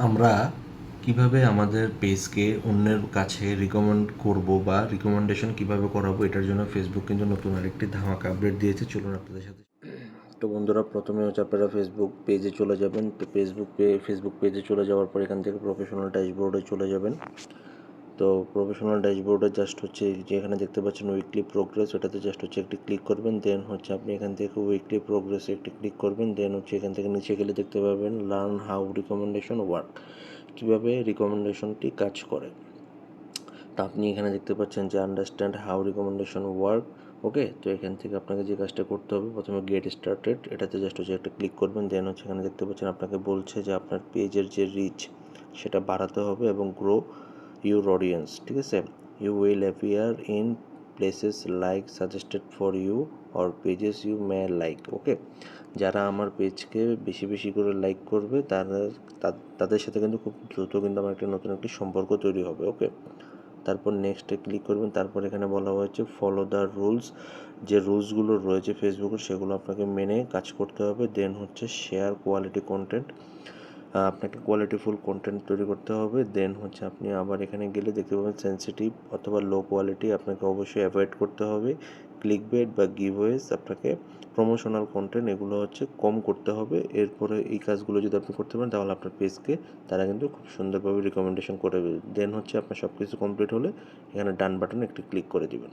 আমরা কিভাবে আমাদের পেজকে অন্যের কাছে রিকমেন্ড করব বা রিকমেন্ডেশন কিভাবে করাবো, এটার জন্য ফেসবুক কিন্তু নতুন আরেকটি ধামাকা আপডেট দিয়েছে। চলুন আপনাদের সাথে। তো বন্ধুরা, প্রথমে হচ্ছে আপনারা ফেসবুক পেজে চলে যাবেন। তো ফেসবুক পেজে চলে যাওয়ার পর এখান থেকে প্রফেশনাল ড্যাশবোর্ডে চলে যাবেন। তো প্রফেশনাল ড্যাশবোর্ডে জাস্ট হচ্ছে যে এখানে দেখতে পাচ্ছেন উইকলি প্রোগ্রেস, এটাতে জাস্ট হচ্ছে একটি ক্লিক করবেন। দেন হচ্ছে আপনি এখান থেকে উইকলি প্রোগ্রেসে একটি ক্লিক করবেন। দেন হচ্ছে এখান থেকে নিচে গেলে দেখতে পাবেন লার্ন হাউ রিকমেন্ডেশন ওয়ার্ক, কীভাবে রিকমেন্ডেশনটি কাজ করে। তা আপনি এখানে দেখতে পাচ্ছেন যে আন্ডারস্ট্যান্ড হাউ রিকমেন্ডেশন ওয়ার্ক। ওকে, তো এখান থেকে আপনাকে যে কাজটা করতে হবে, প্রথমে গেট স্টার্টেড, এটাতে জাস্ট হচ্ছে একটা ক্লিক করবেন। দেন হচ্ছে এখানে দেখতে পাচ্ছেন আপনাকে বলছে যে আপনার পেজের যে রিচ সেটা বাড়াতে হবে এবং গ্রো ইউর অডিয়েন্স। ঠিক আছে, you will appear in places like suggested for you or pages you may like. Okay, যারা আমার পেজকে বেশি বেশি করে লাইক করবে তাদের সাথে কিন্তু খুব দ্রুত কিন্তু আমার একটা নতুন একটি সম্পর্ক তৈরি হবে। ওকে, তারপর নেক্সটে ক্লিক করবেন। তারপর এখানে বলা হয়েছে ফলো দ্য রুলস, যে রুলসগুলো রয়েছে ফেসবুকের সেগুলো আপনাকে মেনে কাজ করতে হবে। দেন হচ্ছে শেয়ার কোয়ালিটি কন্টেন্ট, আপনাকে কোয়ালিটিফুল কন্টেন্ট তৈরি করতে হবে। দেন হচ্ছে আপনি আবার এখানে গেলে দেখতে পাবেন সেন্সিটিভ অথবা লো কোয়ালিটি আপনাকে অবশ্যই অ্যাভয়েড করতে হবে। ক্লিকবেট বা গিভওয়েজ, আপনাকে প্রমোশনাল কন্টেন্ট এগুলো হচ্ছে কম করতে হবে। এরপরে এই কাজগুলো যদি আপনি করতে পারেন তাহলে আপনার পেজকে তারা কিন্তু খুব সুন্দরভাবে রিকমেন্ডেশন করে দেবে। দেন হচ্ছে আপনার সব কিছু কমপ্লিট হলে এখানে ডান বাটনে একটি ক্লিক করে দিবেন।